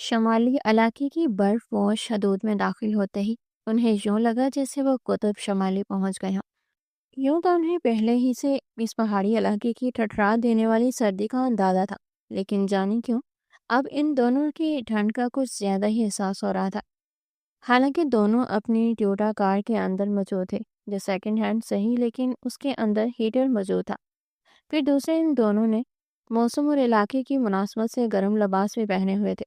شمالی علاقے کی برف پوش حدود میں داخل ہوتے ہی انہیں یوں لگا جیسے وہ قطب شمالی پہنچ گئے ہوں۔ یوں تو انہیں پہلے ہی سے اس پہاڑی علاقے کی ٹھٹھرا دینے والی سردی کا اندازہ تھا، لیکن جانے کیوں اب ان دونوں کی ٹھنڈ کا کچھ زیادہ ہی احساس ہو رہا تھا۔ حالانکہ دونوں اپنی ٹویوٹا کار کے اندر موجود تھے، جو سیکنڈ ہینڈ صحیح لیکن اس کے اندر ہیٹر موجود تھا۔ پھر دوسرے ان دونوں نے موسم اور علاقے کی مناسبت سے گرم لباس بھی پہنے ہوئے تھے۔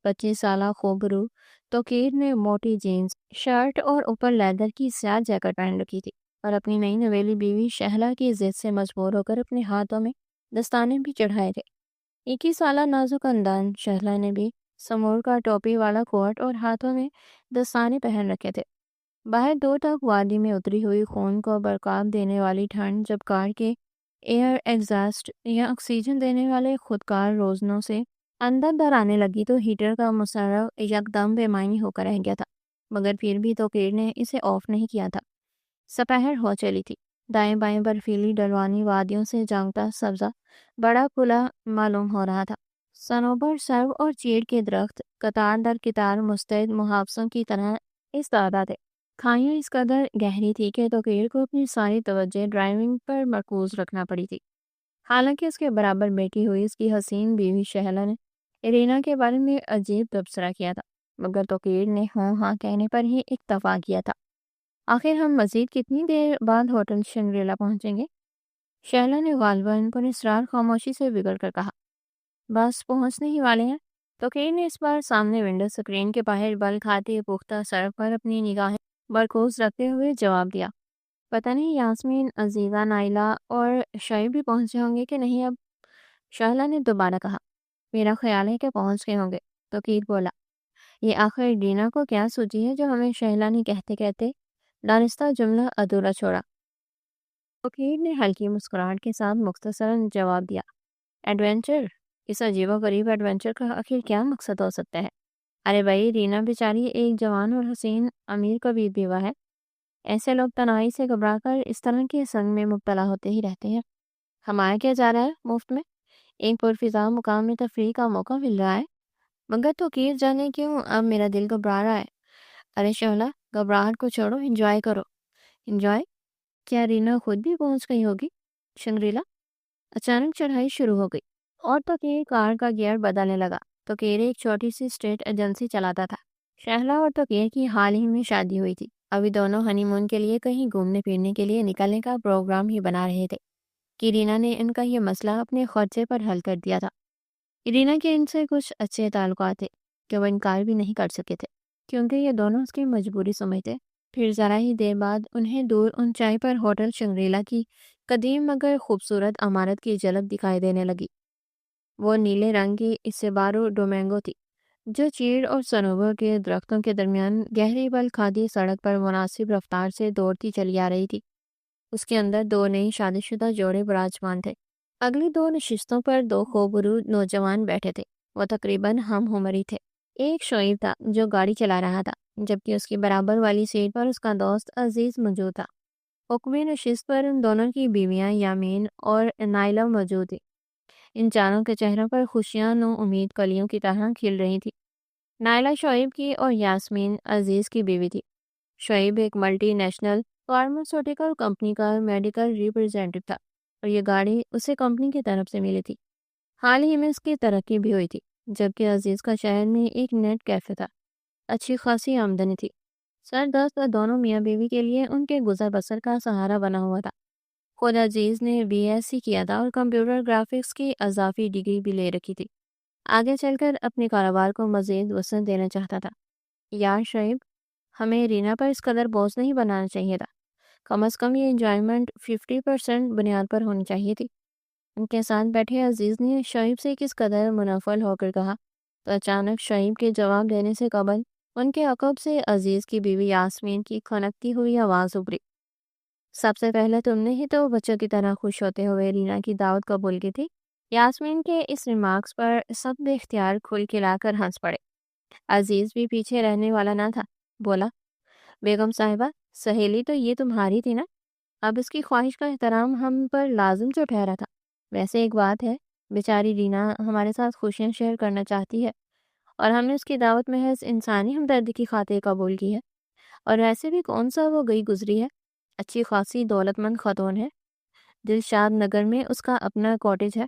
25 سالہ خوبرو توقیر نے موٹی جینز شرٹ اور اوپر لیدر کی سیاہ جیکٹ پہن رکھی تھی اور اپنی نئی نویلی بیوی شہلا کی ضد سے مجبور ہو کر اپنے ہاتھوں میں دستانے بھی چڑھائے تھے۔ 21 سالہ نازک اندان شہلا نے بھی سمور کا ٹوپی والا کوٹ اور ہاتھوں میں دستانے پہن رکھے تھے۔ باہر دور تک وادی میں اتری ہوئی خون کو برقاب دینے والی ٹھنڈ جب کار کے ایئر ایگزاسٹ یا آکسیجن دینے والے خودکار روزنوں سے اندر در آنے لگی تو ہیٹر کا مصرف یکدم بے معنی ہو کر رہ گیا تھا، مگر پھر بھی توقیر نے اسے آف نہیں کیا تھا۔ سپہر ہو چلی تھی۔ دائیں بائیں برفیلی ڈلوانی وادیوں سے جانگتا سبزہ بڑا کھلا معلوم ہو رہا تھا۔ صنوبر سرو اور چیڑ کے درخت قطار در قطار مستعد محافظوں کی طرح استعداد تھے۔ کھائیاں اس قدر گہری تھی کہ توقیر کو اپنی ساری توجہ ڈرائیونگ پر مرکوز رکھنا پڑی تھی۔ حالانکہ اس کے برابر بیٹھی ہوئی اس کی حسین بیوی شہلا نے ارینا کے بارے میں عجیب تبصرہ کیا تھا، مگر توقیر نے ہاں کہنے پر ہی اکتفا کیا تھا۔ آخر ہم مزید کتنی دیر بعد ہوٹل شنگریلا پہنچیں گے؟ شہلا نے غالباً پر اسرار خاموشی سے بگڑ کر کہا۔ بس پہنچنے ہی والے ہیں۔ توقیر نے اس بار سامنے ونڈو سکرین کے باہر بل کھاتے پختہ سڑک پر اپنی نگاہیں مرکوز رکھتے ہوئے جواب دیا۔ پتہ نہیں یاسمین، عزیزہ، نائلہ اور شعیب بھی پہنچے ہوں گے کہ نہیں اب؟ شہلا نے دوبارہ کہا۔ میرا خیال ہے کہ پہنچ گئے ہوں گے، توقیر بولا۔ یہ آخر ڈینا کو کیا سوچی ہے جو ہمیں شہلا نے کہتے کہتے دانستہ جملہ ادھورا چھوڑا۔ توقیر نے ہلکی مسکراہٹ کے ساتھ مختصراً جواب دیا۔ ایڈونچر؟ اس عجیب و غریب ایڈونچر کا آخر کیا مقصد ہو سکتا ہے؟ ارے بھائی، رینا بیچاری ایک جوان اور حسین امیر کبیر بیوہ ہے۔ ایسے لوگ تنہائی سے گھبرا کر اس طرح کے سنگ میں مبتلا ہوتے ہی رہتے ہیں۔ ہمارا کیا جا رہا ہے مفت میں؟ ایک پرفضا مقام میں تفریح کا موقع مل رہا ہے، مگر توقیر جانے کیوں اب میرا دل گھبرا رہا ہے۔ ارے شہلا، گھبراہٹ کو چھوڑو، انجوائے کرو۔ انجوائے؟ کیا رینا خود بھی پہنچ گئی ہوگی شنگریلا؟ اچانک چڑھائی شروع ہو گئی اور توقیر کار کا گیئر بدلنے لگا۔ توقیر ایک چھوٹی سی اسٹیٹ ایجنسی چلاتا تھا۔ شہلا اور توقیر کی حال ہی میں شادی ہوئی تھی۔ ابھی دونوں ہنی مون کے لیے کہیں گھومنے پھرنے کے لیے نکلنے کا پروگرام ہی بنا رہے تھے کہ رینا نے ان کا یہ مسئلہ اپنے خرچے پر حل کر دیا تھا۔ رینا کے ان سے کچھ اچھے تعلقات تھے کہ وہ انکار بھی نہیں کر سکے تھے، کیونکہ یہ دونوں اس کی مجبوری سمجھتے۔ پھر ذرا ہی دیر بعد انہیں دور اونچائی پر ہوٹل شنگریلا کی قدیم مگر خوبصورت عمارت کی جھلک دکھائی دینے لگی۔ وہ نیلے رنگ کی سبارو ڈومینگو تھی جو چیڑ اور صنوبر کے درختوں کے درمیان گہری بل کھادی سڑک پر مناسب رفتار سے دوڑتی چلی آ رہی تھی۔ اس کے اندر دو نئی شادی شدہ جوڑے براجمان تھے۔ اگلی دو نشستوں پر دو خوبرو نوجوان بیٹھے تھے۔ وہ تقریباً ہم عمری تھے۔ ایک شعیب تھا جو گاڑی چلا رہا تھا، جبکہ اس کی برابر والی سیٹ پر اس کا دوست عزیز موجود تھا۔ حکمی نشست پر ان دونوں کی بیویاں یامین اور نائلہ موجود تھیں۔ ان چاروں کے چہروں پر خوشیاں نو امید کلیوں کی طرح کھل رہی تھی۔ نائلہ شعیب کی اور یاسمین عزیز کی بیوی تھی۔ شعیب ایک ملٹی نیشنل فارماسیوٹیکل کمپنی کا میڈیکل ریپرزینٹیو تھا اور یہ گاڑی اسے کمپنی کی طرف سے ملی تھی۔ حال ہی میں اس کی ترقی بھی ہوئی تھی، جبکہ عزیز کا شہر میں ایک نیٹ کیفے تھا۔ اچھی خاصی آمدنی تھی۔ سردست دونوں میاں بیوی کے لیے ان کے گزر بسر کا سہارا بنا ہوا تھا۔ خود عزیز نے BSc کیا تھا اور کمپیوٹر گرافکس کی اضافی ڈگری بھی لے رکھی تھی۔ آگے چل کر اپنے کاروبار کو مزید وسعت دینا چاہتا تھا۔ یار شعیب، ہمیں رینا پر اس قدر بوجھ نہیں بنانا چاہیے تھا۔ کم از کم یہ انجوائمنٹ 50% بنیاد پر ہونی چاہیے تھی۔ ان کے ساتھ بیٹھے عزیز نے شعیب سے کس قدر منفعل ہو کر کہا تو اچانک شعیب کے جواب دینے سے قبل ان کے عقب سے عزیز کی بیوی یاسمین کی کھنکتی ہوئی آواز ابھری۔ سب سے پہلے تم نے ہی تو بچوں کی طرح خوش ہوتے ہوئے رینا کی دعوت قبول کی تھی۔ یاسمین کے اس ریمارکس پر سب بے اختیار کھل کھلا کر ہنس پڑے۔ عزیز بھی پیچھے رہنے والا نہ تھا، بولا، بیگم صاحبہ، سہیلی تو یہ تمہاری تھی نا؟ اب اس کی خواہش کا احترام ہم پر لازم جو ٹھہرا تھا۔ ویسے ایک بات ہے، بیچاری رینا ہمارے ساتھ خوشیاں شیئر کرنا چاہتی ہے اور ہم نے اس کی دعوت محض انسانی ہمدردی کی خاطر قبول کی ہے، اور ایسے بھی کون سا وہ گئی گزری ہے، اچھی خاصی دولت مند خاتون ہے، دلشاد نگر میں اس کا اپنا کاٹیج ہے۔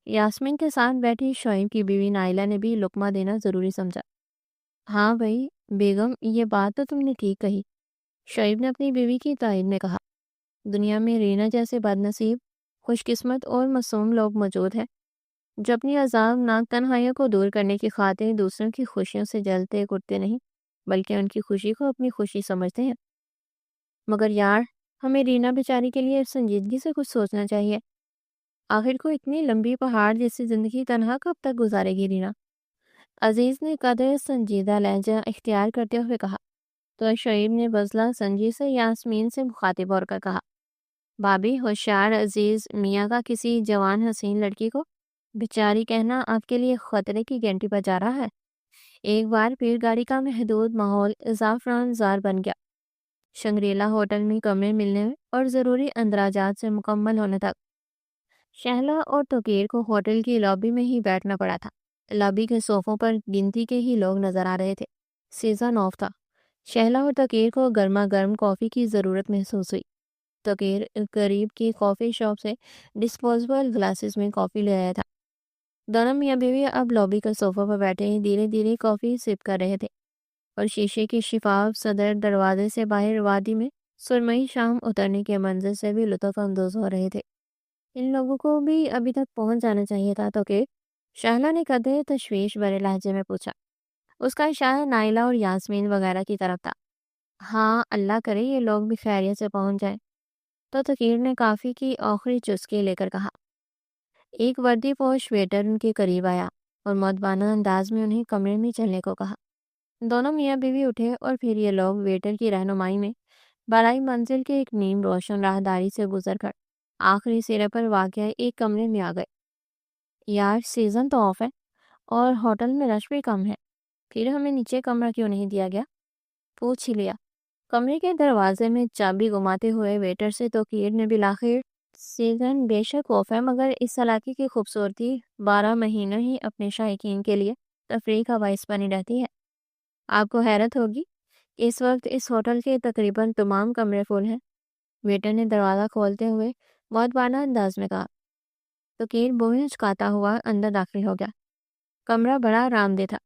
یاسمین کے ساتھ بیٹھی شعیب کی بیوی نائلہ نے بھی لقمہ دینا ضروری سمجھا۔ ہاں بھائی بیگم، یہ بات تو تم نے ٹھیک کہی، شعیب نے اپنی بیوی کی تائید میں کہا۔ دنیا میں رینا جیسے بد نصیب، خوش قسمت اور معصوم لوگ موجود ہیں جو اپنی عذاب ناک تنہائیوں کو دور کرنے کی خاطر دوسروں کی خوشیوں سے جلتے کٹتے نہیں، بلکہ ان کی خوشی کو اپنی خوشی سمجھتے ہیں۔ مگر یار، ہمیں رینا بیچاری کے لیے سنجیدگی سے کچھ سوچنا چاہیے۔ آخر کو اتنی لمبی پہاڑ جیسی زندگی تنہا کب تک گزارے گی رینا؟ عزیز نے قدر سنجیدہ لہجہ اختیار کرتے ہوئے کہا، تو شعیب نے بزلہ سنجی سے یاسمین سے مخاطب ہو کر کہا، بھابی ہوشیار عزیز میاں کا کسی جوان حسین لڑکی کو بیچاری کہنا آپ کے لیے خطرے کی گھنٹی بجا رہا ہے۔ ایک بار پھر گاڑی کا محدود ماحول زعفران زار بن گیا۔ شنگریلا ہوٹل میں کمرے ملنے اور ضروری اندراجات سے مکمل ہونے تک شہلا اور توقیر کو ہوٹل کی لابی میں ہی بیٹھنا پڑا تھا۔ لابی کے صوفوں پر گنتی کے ہی لوگ نظر آ رہے تھے۔ سیزن آف تھا۔ شہلا اور توقیر کو گرما گرم کافی کی ضرورت محسوس ہوئی۔ توقیر قریب کی کافی شاپ سے ڈسپوزیبل گلاسز میں کافی لے آیا تھا۔ دونوں میاں بیوی اب لابی کے صوفوں پر بیٹھے دھیرے دھیرے کافی سپ کر رہے تھے اور شیشے کی شفاف صدر دروازے سے باہر وادی میں سرمئی شام اترنے کے منظر سے بھی لطف اندوز ہو رہے تھے۔ ان لوگوں کو بھی ابھی تک پہنچ جانا چاہیے تھا، تو کہ شہلا نے قدرے تشویش بھرے لہجے میں پوچھا۔ اس کا اشارہ نائلہ اور یاسمین وغیرہ کی طرف تھا۔ ہاں، اللہ کرے یہ لوگ بھی خیریت سے پہنچ جائیں۔ تو توقیر نے کافی کی آخری چسکی لے کر کہا۔ ایک وردی پوش ویٹر ان کے قریب آیا اور مؤدبانہ انداز میں انہیں کمرے میں چلنے کو کہا۔ دونوں میاں بیوی اٹھے اور پھر یہ لوگ ویٹر کی رہنمائی میں بالائی منزل کے ایک نیم روشن راہداری سے گزر کر آخری سرے پر واقع ایک کمرے میں آ گئے۔ یار، سیزن تو آف ہے اور ہوٹل میں رش بھی کم ہے، پھر ہمیں نیچے کمرہ کیوں نہیں دیا گیا؟ پوچھ ہی لیا۔ کمرے کے دروازے میں چابی گھماتے ہوئے ویٹر سے توقیر نے بالآخر، سیزن بے شک آف ہے، مگر اس علاقے کی خوبصورتی 12 مہینوں ہی اپنے شائقین کے لیے تفریح کا باعث بنی رہتی ہے۔ آپ کو حیرت ہوگی کہ اس وقت اس ہوٹل کے تقریباً تمام کمرے فل ہیں۔ ویٹر نے دروازہ کھولتے ہوئے مؤدبانہ انداز میں کہا۔ توقیر بوہیں چکاتا ہوا اندر داخل ہو گیا۔ کمرہ بڑا آرام دہ تھا۔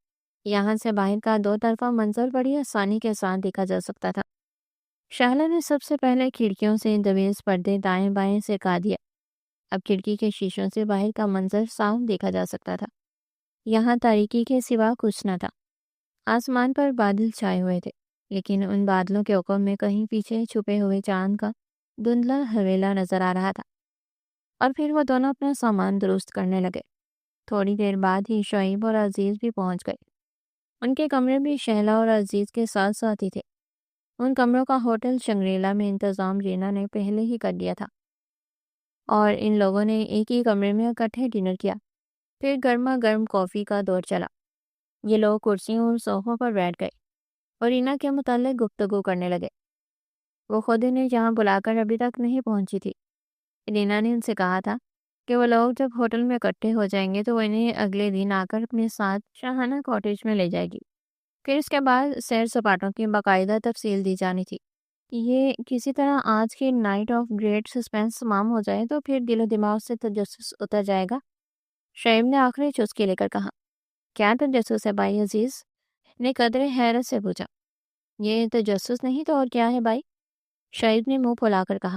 یہاں سے باہر کا دو طرفہ منظر بڑی آسانی کے ساتھ دیکھا جا سکتا تھا۔ شہلا نے سب سے پہلے کھڑکیوں سے دویز پردے دائیں بائیں سے کا دیا۔ اب کھڑکی کے شیشوں سے باہر کا منظر صاف دیکھا جا سکتا تھا۔ یہاں تاریکی کے سوا کچھ نہ تھا۔ آسمان پر بادل چھائے ہوئے تھے، لیکن ان بادلوں کے عقب میں کہیں پیچھے چھپے ہوئے چاند کا دھندلا حویلا نظر آ رہا تھا۔ اور پھر وہ دونوں اپنا سامان درست کرنے لگے۔ تھوڑی دیر بعد ہی شعیب اور عزیز بھی پہنچ گئے۔ ان کے کمرے بھی شہلا اور عزیز کے ساتھ ساتھ ہی تھے۔ ان کمروں کا ہوٹل شنگریلا میں انتظام رینا نے پہلے ہی کر دیا تھا اور ان لوگوں نے ایک ہی کمرے میں اکٹھے ڈنر کیا۔ پھر گرما گرم کافی کا دور چلا۔ یہ لوگ کرسیوں اور صوفوں پر بیٹھ گئے اور رینا کے متعلق گفتگو کرنے لگے۔ وہ خود انہیں یہاں بلا کر ابھی تک نہیں پہنچی تھی۔ رینا نے ان سے کہا تھا کہ وہ لوگ جب ہوٹل میں اکٹھے ہو جائیں گے تو وہ انہیں اگلے دن آ کر اپنے ساتھ شاہانہ کاٹیج میں لے جائے گی۔ پھر اس کے بعد سیر سپاٹوں کی باقاعدہ تفصیل دی جانی تھی۔ یہ کسی طرح آج کی نائٹ آف گریٹ سسپینس تمام ہو جائے تو پھر دل و دماغ سے تجسس اتر جائے گا۔ شعیب نے آخری چسکی لے کر کہا۔ کیا تجسس ہے بھائی عزیز؟ نے قدرے حیرت سے پوچھا۔ یہ تجسس نہیں تو اور کیا ہے بھائی؟ شعیب نے منہ پھلا کر کہا۔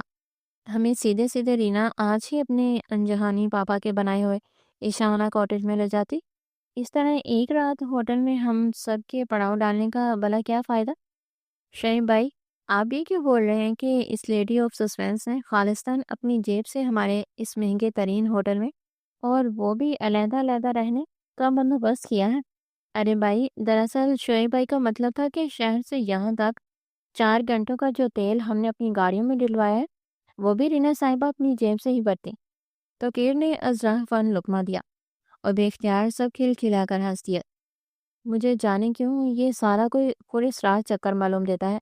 ہمیں سیدھے سیدھے رینا آج ہی اپنے انجہانی پاپا کے بنائے ہوئے ایشانہ کاٹیج میں لے جاتی۔ اس طرح ایک رات ہوٹل میں ہم سب کے پڑاؤ ڈالنے کا بھلا کیا فائدہ؟ شعیب بھائی، آپ یہ کیوں بول رہے ہیں کہ اس لیڈی آف سسپینس نے خالصتاً اپنی جیب سے ہمارے اس مہنگے ترین ہوٹل میں اور وہ بھی علیحدہ علیحدہ رہنے کا بندوبست کیا ہے؟ ارے بھائی، دراصل شعیب بھائی کا مطلب تھا کہ شہر سے یہاں تک 4 گھنٹوں کا جو تیل ہم نے اپنی گاڑیوں میں ڈلوایا ہے وہ بھی رینا صاحبہ اپنی جیب سے ہی برتی۔ توقیر نے ازراہ فن لقمہ دیا اور بے اختیار سب کھلا کر ہنس دیا۔ مجھے جانے کیوں یہ سارا کوئی پورے سراغ چکر معلوم دیتا ہے،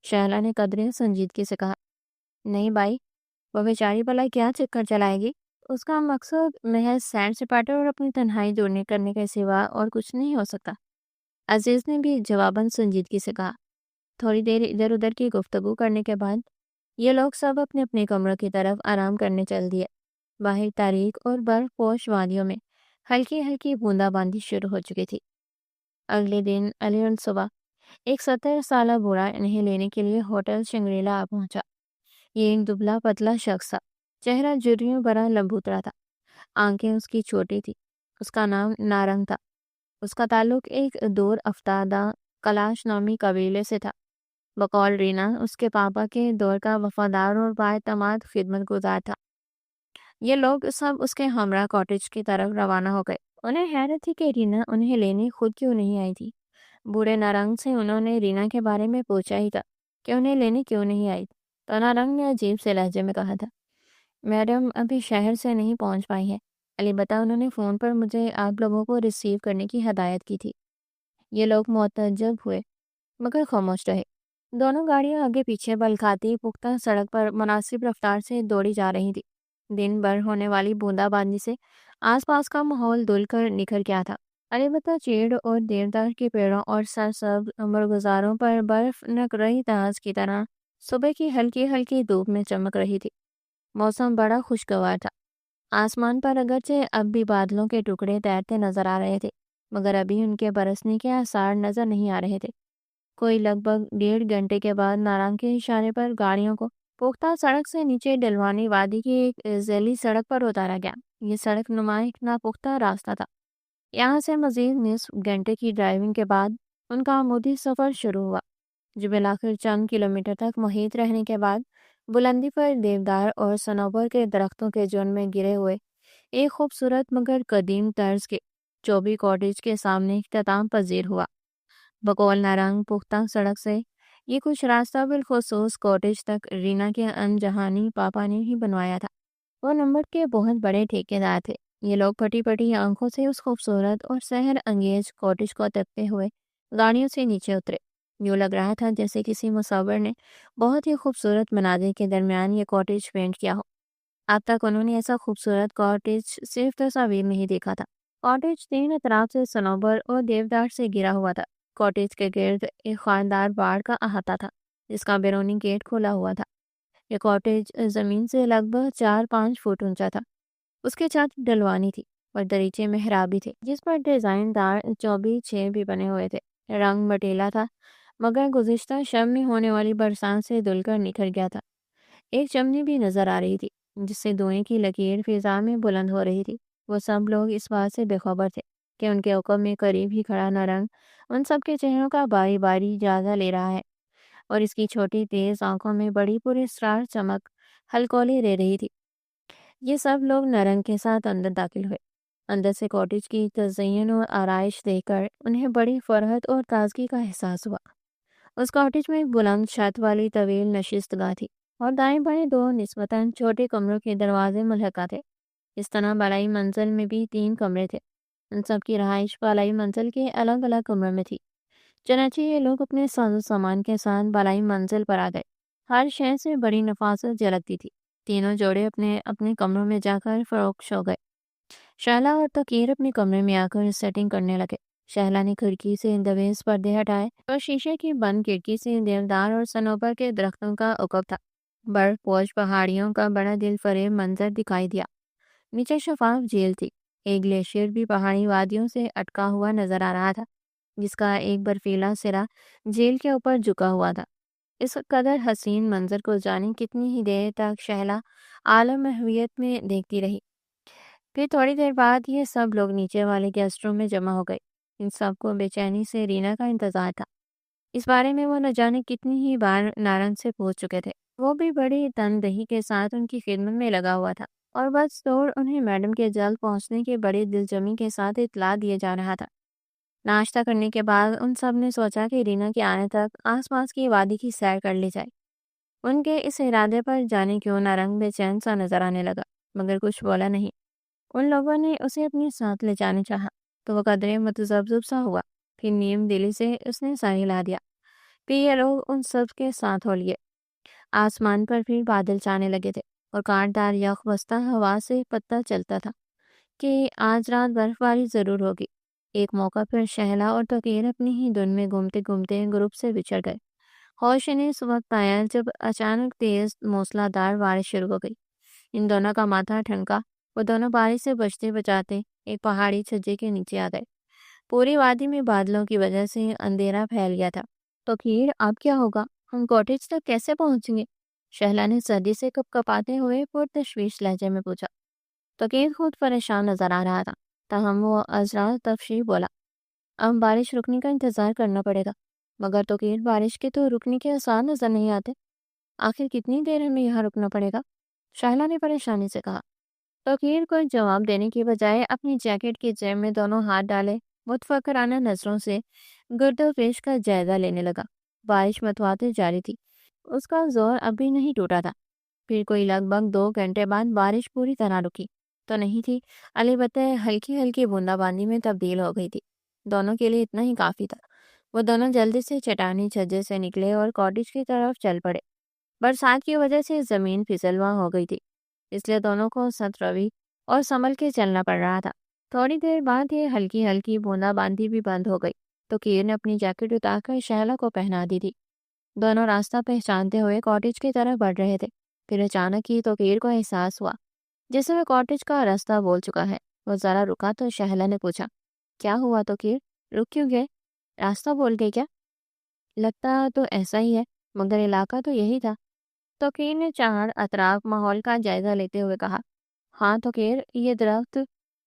شہلا نے قدرے سنجیدگی سے کہا۔ نہیں بھائی، وہ بیچاری بھلا کیا چکر چلائے گی؟ اس کا مقصد محض سیر سپاٹا اور اپنی تنہائی دورنے کرنے کے سوا اور کچھ نہیں ہو سکتا۔ عزیز نے بھی جواباً سنجیدگی سے کہا۔ تھوڑی دیر ادھر ادھر کی گفتگو کرنے کے بعد یہ لوگ سب اپنے اپنے کمروں کی طرف آرام کرنے چل دیے۔ باہر تاریک اور برف پوش وادیوں میں ہلکی ہلکی بوندا باندی شروع ہو چکی تھی۔ اگلے دن علی صبح ایک 70 سالہ بوڑھا انہیں لینے کے لیے ہوٹل شنگریلا آ پہنچا۔ یہ ایک دبلا پتلا شخص تھا، چہرہ جھریوں بھرا لمبوترا تھا، آنکھیں اس کی چھوٹی تھی۔ اس کا نام نارنگ تھا۔ اس کا تعلق ایک دور افتادہ کلاش نامی قبیلے سے تھا۔ بقول رینا اس کے پاپا کے دور کا وفادار اور بااعتماد خدمت گزار تھا۔ یہ لوگ سب اس کے ہمراہ کاٹیج کی طرف روانہ ہو گئے۔ انہیں حیرت تھی کہ رینا انہیں لینے خود کیوں نہیں آئی تھی۔ بوڑھے نارنگ سے انہوں نے رینا کے بارے میں پوچھا ہی تھا کہ انہیں لینے کیوں نہیں آئی، تو نارنگ نے عجیب سے لہجے میں کہا تھا، میڈم ابھی شہر سے نہیں پہنچ پائی ہے، البتہ انہوں نے فون پر مجھے آپ لوگوں کو ریسیو کرنے کی ہدایت کی تھی۔ یہ لوگ معتجب ہوئے مگر خاموش رہے۔ دونوں گاڑیاں آگے پیچھے بل کھاتی پختہ سڑک پر مناسب رفتار سے دوڑی جا رہی تھی۔ دن بھر ہونے والی بوندا باندی سے آس پاس کا ماحول دھل کر نکھر گیا تھا۔ البتہ چیڑ اور دیودار کے پیڑوں اور سرسبز امرگزاروں پر برف نک رہی تاج کی طرح صبح کی ہلکی ہلکی دھوپ میں چمک رہی تھی۔ موسم بڑا خوشگوار تھا۔ آسمان پر اگرچہ اب بھی بادلوں کے ٹکڑے تیرتے نظر آ رہے تھے، مگر ابھی ان کے برسنے کے آثار نظر نہیں آ رہے تھے۔ کوئی لگ بھگ 1.5 گھنٹے کے بعد نارنگ کے اشارے پر گاڑیوں کو پختہ سڑک سے نیچے ڈلوانی وادی کی ایک ذیلی سڑک پر اتارا گیا۔ یہ سڑک نما ایک ناپختہ راستہ تھا۔ یہاں سے مزید نصف گھنٹے کی ڈرائیونگ کے بعد ان کا عمودی سفر شروع ہوا، جو بالآخر چند کلومیٹر تک محیط رہنے کے بعد بلندی پر دیودار اور صنوبر کے درختوں کے جھنڈ میں گرے ہوئے ایک خوبصورت مگر قدیم طرز کے چوبی کاٹیج کے سامنے اختتام پذیر ہوا۔ بقول نارنگ پختہ سڑک سے یہ کچھ راستہ بالخصوص کاٹیج تک رینا کے انجہانی پاپا نے ہی بنوایا تھا۔ وہ نمبر کے بہت بڑے ٹھیکیدار تھے۔ یہ لوگ پھٹی پھٹی آنکھوں سے اس خوبصورت اور سحر انگیز کاٹیج کو تکتے ہوئے گاڑیوں سے نیچے اترے۔ یوں لگ رہا تھا جیسے کسی مصور نے بہت ہی خوبصورت مناظر کے درمیان یہ کاٹیج پینٹ کیا ہو۔ اب تک انہوں نے ایسا خوبصورت کاٹیج صرف تصاویر میں ہی دیکھا تھا۔ کاٹیج 3 اطراف سے صنوبر اور دیودار سے گھرا ہوا تھا۔ کاٹیج کے گرد ایک خاندار باڑ کا احاطہ تھا جس کا بیرونی گیٹ کھلا ہوا تھا۔ یہ کاٹیج زمین سے لگ بھگ 4-5 فٹ اونچا تھا۔ اس کی چھت ڈلوانی تھی اور دریچے محرابی تھے جس پر ڈیزائن دار چوبی چھ بھی بنے ہوئے تھے۔ رنگ مٹیلا تھا مگر گزشتہ شب میں ہونے والی برسات سے دھل کر نکھر گیا تھا۔ ایک چمنی بھی نظر آ رہی تھی جس سے دھوئیں کی لکیر فضا میں بلند ہو رہی تھی۔ وہ سب لوگ اس بات سے بے خبر تھے کہ ان کے عقب میں قریب ہی کھڑا نارنگ ان سب کے چہروں کا باری باری جائزہ لے رہا ہے، اور اس کی چھوٹی تیز آنکھوں میں بڑی پراسرار چمک ہلکولی رہ رہی تھی۔ یہ سب لوگ نارنگ کے ساتھ اندر داخل ہوئے۔ اندر سے کاٹیج کی تزئین اور آرائش دیکھ کر انہیں بڑی فرحت اور تازگی کا احساس ہوا۔ اس کاٹیج میں ایک بلند چھت والی طویل نشست گاہ تھی اور دائیں بائیں 2 نسبتاً چھوٹے کمروں کے دروازے ملحقہ تھے۔ اس طرح بالائی منزل میں بھی 3 کمرے تھے۔ ان سب کی رہائش بالائی منزل کے الگ الگ کمروں میں تھی۔ چنانچہ یہ لوگ اپنے ساز و سامان کے ساتھ بالائی منزل پر آ گئے۔ ہر شے سے بڑی نفاست جھلکتی تھی۔ تینوں جوڑے اپنے اپنے کمروں میں جا کر فروخت ہو گئے۔ شہلا اور تقیر اپنے کمرے میں آ کر سیٹنگ کرنے لگے۔ شہلا نے کھڑکی سے دویز پردے ہٹائے اور شیشے کی بند کھڑکی سے دیودار اور صنوبر کے درختوں کا عقب تھا۔ برف پوش پہاڑیوں کا بڑا دل فریب منظر دکھائی دیا۔ نیچے شفاف جھیل تھی۔ ایک گلیشیئر بھی پہاڑی وادیوں سے اٹکا ہوا نظر آ رہا تھا جس کا ایک برفیلا سرا جھیل کے اوپر جھکا ہوا تھا۔ اس قدر حسین منظر کو جانے کتنی ہی دیر تک شہلا عالم محویت میں دیکھتی رہی۔ پھر تھوڑی دیر بعد یہ سب لوگ نیچے والے گیسٹ روم میں جمع ہو گئے۔ ان سب کو بے چینی سے رینا کا انتظار تھا۔ اس بارے میں وہ نہ جانے کتنی ہی بار نارنگ سے پوچھ چکے تھے۔ وہ بھی بڑی تندہی کے ساتھ ان کی خدمت میں لگا ہوا تھا اور بس توڑ انہیں میڈم کے جلد پہنچنے کے بڑی دلجمی کے ساتھ اطلاع دیے جا رہا تھا۔ ناشتہ کرنے کے بعد ان سب نے سوچا کہ رینا کے آنے تک آس پاس کی وادی کی سیر کر لی جائے۔ ان کے اس ارادے پر جانے کیوں نارنگ بے چین سا نظر آنے لگا مگر کچھ بولا نہیں۔ ان لوگوں نے اسے اپنے ساتھ لے جانے چاہا تو وہ قدرے متذبذب سا ہوا، پھر نیم دلی سے اس نے سر ہلا دیا۔ پھر یہ لوگ ان سب کے ساتھ ہو لیے۔ آسمان پر پھر بادل چھانے لگے تھے اور کانٹدار یخ بستہ ہوا سے پتہ چلتا تھا کہ آج رات برف باری ضرور ہوگی۔ ایک موقع پر شہلا اور توقیر اپنی ہی دن میں گھومتے گھومتے گروپ سے بچھڑ گئے۔ ہوش انہیں اس وقت آیا جب اچانک تیز موسلادھار بارش شروع ہو گئی۔ ان دونوں کا ماتھا ٹھنکا۔ وہ دونوں بارش سے بچتے بچاتے ایک پہاڑی چھجے کے نیچے آ گئے۔ پوری وادی میں بادلوں کی وجہ سے اندھیرا پھیل گیا تھا۔ توقیر اب کیا ہوگا؟ ہم کاٹیج تک کیسے پہنچیں گے؟ شہلا نے سردی سے کپ کپاتے ہوئے پرتشویش لہجے میں پوچھا۔ توقیر خود پریشان نظر آ رہا تھا، تاہم وہ ازرا تفشی بولا، اب بارش رکنے کا انتظار کرنا پڑے گا۔ مگر توقیر بارش کے تو رکنے کے آثار نظر نہیں آتے، آخر کتنی دیر ہمیں یہاں رکنا پڑے گا؟ شہلا نے پریشانی سے کہا۔ توقیر کو جواب دینے کی بجائے اپنی جیکٹ کی جیب میں دونوں ہاتھ ڈالے متفکرانہ نظروں سے گرد و پیش کا جائزہ لینے لگا۔ بارش متواتر جاری تھی، اس کا زور اب بھی نہیں ٹوٹا تھا۔ پھر کوئی لگ بھگ 2 گھنٹے بعد بارش پوری طرح رکی تو نہیں تھی، البتہ ہلکی ہلکی بوندا باندی میں تبدیل ہو گئی تھی۔ دونوں کے لیے اتنا ہی کافی تھا۔ وہ دونوں جلدی سے چٹانی چھجے سے نکلے اور کاٹیج کی طرف چل پڑے۔ برسات کی وجہ سے زمین پھسلواں ہو گئی تھی، اس لیے دونوں کو ست روی اور سنبھل کے چلنا پڑ رہا تھا۔ تھوڑی دیر بعد یہ ہلکی ہلکی بوندا باندی بھی بند ہو گئی تو کیر نے اپنی جیکٹ اتار کر شہلا کو پہنا دی تھی۔ دونوں راستہ پہچانتے ہوئے کاٹیج کی طرف بڑھ رہے تھے۔ پھر اچانک ہی توقیر کو احساس ہوا جیسے وہ کاٹیج کا راستہ بول چکا ہے۔ وہ ذرا رکا تو شہلا نے پوچھا، کیا ہوا توقیر؟ رک کیوں گئے؟ راستہ بول گئے کیا؟ لگتا تو ایسا ہی ہے، مگر علاقہ تو یہی تھا۔ توقیر نے چار اطراف ماحول کا جائزہ لیتے ہوئے کہا۔ ہاں توقیر، یہ درخت،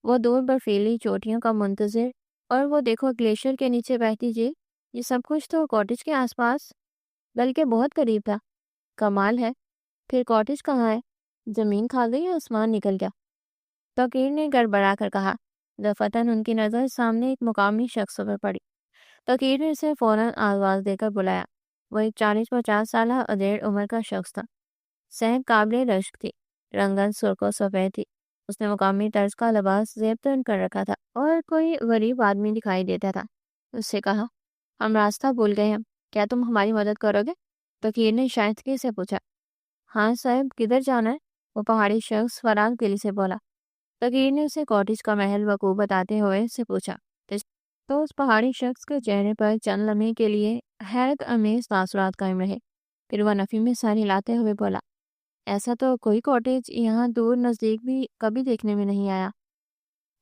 وہ دور برفیلی چوٹیوں کا منتظر، اور وہ دیکھو گلیشیئر کے نیچے بہتی جھیل، یہ سب کچھ تو کاٹیج کے آس پاس، بلکہ بہت قریب تھا۔ کمال ہے۔ پھر کاٹیج کہاں ہے؟ زمین کھا گئی یا آسمان نکل گیا؟ توقیر نے گڑبڑا کر کہا۔ دفتن ان کی نظر سامنے ایک مقامی شخص پر پڑی۔ توقیر نے اسے فوراً آواز دے کر بلایا۔ وہ ایک 40-50 سالہ ادھیڑ عمر کا شخص تھا۔ صحت قابل رشک تھی، رنگن سرخ و سفید تھی۔ اس نے مقامی طرز کا لباس زیب تن کر رکھا تھا اور کوئی غریب آدمی دکھائی دیتا تھا۔ اس سے کہا، ہم راستہ بھول گئے ہیں، کیا تم ہماری مدد کرو گے؟ توقیر نے شائستگی سے پوچھا۔ ہاں صاحب، کدھر جانا ہے؟ وہ پہاڑی شخص فرار دلی سے بولا۔ توقیر نے اسے کاٹیج کا محل وقوع بتاتے ہوئے سے پوچھا تو اس پہاڑی شخص کے چہرے پر چند لمحے کے لیے حیرت امیز تاثرات قائم رہے۔ پھر وہ نفی میں سر ہلاتے ہوئے بولا، ایسا تو کوئی کاٹیج یہاں دور نزدیک بھی کبھی دیکھنے میں نہیں آیا۔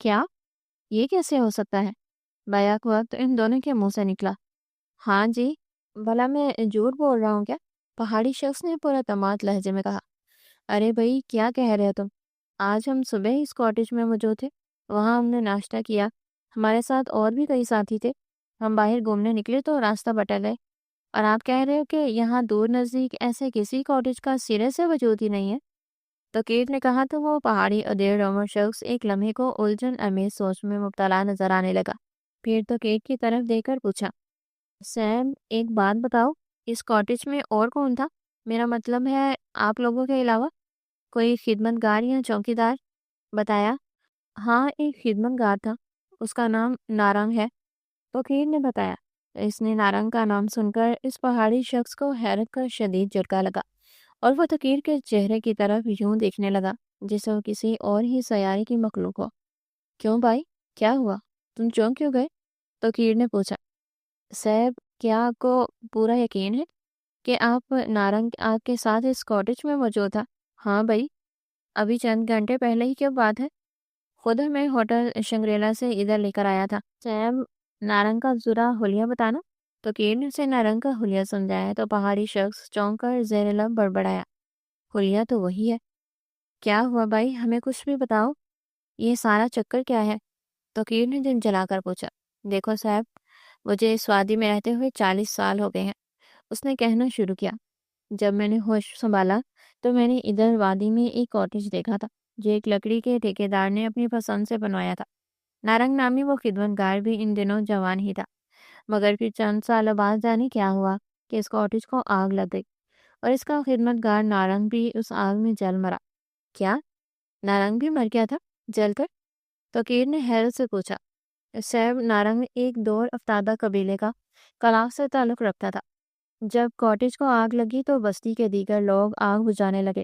کیا؟ یہ کیسے ہو سکتا ہے؟ بیک وقت ان دونوں کے منہ سے نکلا۔ ہاں جی، بھلا میں جھوٹ بول رہا ہوں کیا؟ پہاڑی شخص نے پورا اعتماد لہجے میں کہا۔ ارے بھائی، کیا کہہ رہے ہو تم؟ آج ہم صبح اس کاٹیج میں موجود تھے، وہاں ہم نے ناشتہ کیا، ہمارے ساتھ اور بھی کئی ساتھی تھے۔ ہم باہر گھومنے نکلے تو راستہ بٹل گئے، اور آپ کہہ رہے ہو کہ یہاں دور نزدیک ایسے کسی کاٹیج کا سرے سے وجود ہی نہیں ہے؟ توقیر نے کہا تو وہ پہاڑی ادھیڑ عمر شخص ایک لمحے کو الجھن امیز سوچ میں مبتلا نظر آنے لگا۔ پھر توقیر کی طرف دیکھ کر پوچھا، سیم ایک بات بتاؤ، اس کاٹیج میں اور کون تھا؟ میرا مطلب ہے آپ لوگوں کے علاوہ کوئی خدمت گار یا چوکی دار؟ بتایا، ہاں ایک خدمت گار تھا، اس کا نام نارنگ ہے، توقیر نے بتایا۔ اس نے نارنگ کا نام سن کر اس پہاڑی شخص کو حیرت کا شدید جھٹکا لگا، اور وہ توقیر کے چہرے کی طرف یوں دیکھنے لگا جیسے وہ کسی اور ہی سیارے کی مخلوق ہو۔ کیوں بھائی، کیا ہوا؟ تم چونک کیوں گئے؟ توقیر نے پوچھا۔ صاحب، کیا آپ کو پورا یقین ہے کہ آپ نارنگ آپ کے ساتھ اس کاٹیج میں موجود تھا؟ ہاں بھائی، ابھی چند گھنٹے پہلے ہی کیا بات ہے، خود ہمیں ہوٹل شنگریلا سے ادھر لے کر آیا تھا۔ صاحب، نارنگ کا ذرا حلیہ بتانا۔ توقیر نے اسے نارنگ کا حلیہ سمجھایا تو پہاڑی شخص چونک کر زیر لب بڑبڑایا۔ حلیہ تو وہی ہے۔ کیا ہوا بھائی، ہمیں کچھ بھی بتاؤ، یہ سارا چکر کیا ہے؟ توقیر نے دن جلا کر پوچھا۔ دیکھو صاحب، مجھے اس وادی میں رہتے ہوئے 40 سال ہو گئے ہیں، اس نے کہنا شروع کیا۔ جب میں نے ہوش سنبھالا تو میں نے ادھر وادی میں ایک کاٹیج دیکھا تھا جو ایک لکڑی کے ٹھیکیدار نے اپنی پسند سے بنوایا تھا۔ نارنگ نامی وہ خدمت گار بھی ان دنوں جوان ہی تھا، مگر پھر چند سال بعد جانے کیا ہوا کہ اس کاٹیج کو آگ لگ گئی، اور اس کا خدمت گار نارنگ بھی اس آگ میں جل مرا۔ کیا نارنگ بھی مر گیا تھا جل کر؟ توقیر نے حیرت سے پوچھا۔ صاحب، نارنگ ایک دور افتادہ قبیلے کا کلاف سے تعلق رکھتا تھا۔ جب کاٹیج کو آگ لگی تو بستی کے دیگر لوگ آگ بجھانے لگے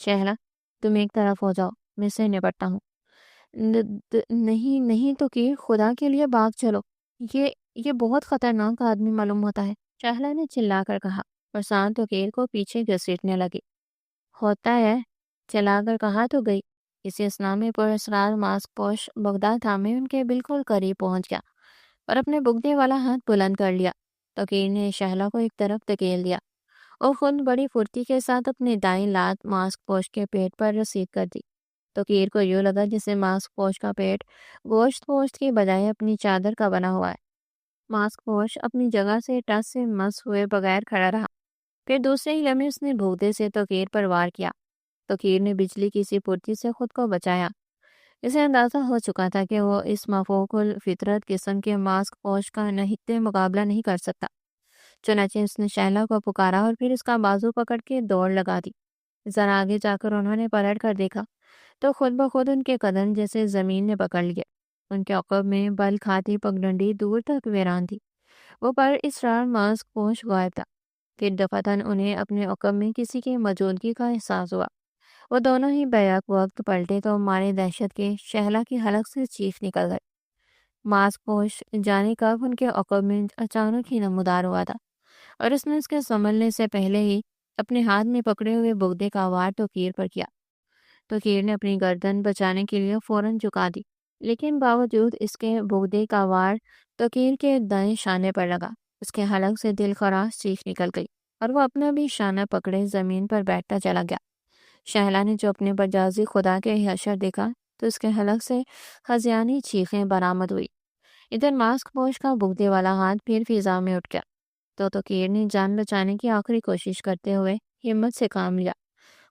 شہلا تم ایک طرف ہو جاؤ، میں سے نپٹتا ہوں۔ نہیں نہیں توقیر، خدا کے لیے بھاگ چلو، یہ یہ بہت خطرناک آدمی معلوم ہوتا ہے، شہلا نے چلا کر کہا اور سانت توقیر کو پیچھے گھسیٹنے لگی۔ ہوتا ہے، چلا کر کہا تو گئی۔ اسی اسنا میں پر اسرار ماسک پوش بغداد تھامے ان کے بالکل قریب پہنچ گیا اور اپنے بگدے والا ہاتھ بلند کر لیا۔ توقیر نے شہلا کو ایک طرف دھکیل دیا اور خود بڑی پھرتی کے ساتھ اپنی دائیں لات ماسک پوش کے پیٹ پر رسید کر دی۔ توقیر کو یوں لگا جسے ماسک پوش کا پیٹ گوشت پوشت کی بجائے اپنی چادر کا بنا ہوا ہے۔ ماسک پوش اپنی جگہ سے ٹس سے مس ہوئے بغیر کھڑا رہا۔ پھر دوسرے ہی لمحے اس نے بھگدے سے توقیر پر وار کیا۔ توقیر نے بجلی کی سی پھرتی سے خود کو بچایا۔ اسے اندازہ ہو چکا تھا کہ وہ اس مفوق الفطرت قسم کے ماسک پوش کا نہتے مقابلہ نہیں کر سکتا۔ چنانچہ اس نے شہلا کو پکارا اور پھر اس کا بازو پکڑ کے دوڑ لگا دی۔ ذرا آگے جا کر انہوں نے پلٹ کر دیکھا تو خود بخود ان کے قدم جیسے زمین نے پکڑ لیے۔ ان کے عقب میں بل کھاتی پگڈنڈی دور تک ویران تھی۔ وہ پر اسرار ماسک پوش غائب تھا۔ پھر دفعتاً انہیں اپنے عقب میں کسی کی موجودگی کا احساس ہوا۔ وہ دونوں ہی بیک وقت پلٹے تو مارے دہشت کے شہلا کی حلق سے چیخ نکل گئی۔ ماسک پوش جانے کب ان کے عقب میں اچانک ہی نمودار ہوا تھا اور اس نے اس کے سنبھلنے سے پہلے ہی اپنے ہاتھ میں پکڑے ہوئے بگدے کا وار توقیر پر کیا۔ توقیر نے اپنی گردن بچانے کے لیے فوراً جھکا دی، لیکن باوجود اس کے بگدے کا وار توقیر کے دائیں شانے پر لگا۔ اس کے حلق سے دل خراش چیخ نکل گئی اور وہ اپنا بھی شانہ پکڑے زمین پر بیٹھتا چلا گیا۔ شہلا نے جو اپنے بجازی خدا کے حشر دیکھا تو اس کے حلق سے خزیانی چیخیں برآمد ہوئی۔ ادھر ماسک پوش کا بگدے والا ہاتھ پھر فضا میں اٹھ گیا تو توقیر نے جان بچانے کی آخری کوشش کرتے ہوئے ہمت سے کام لیا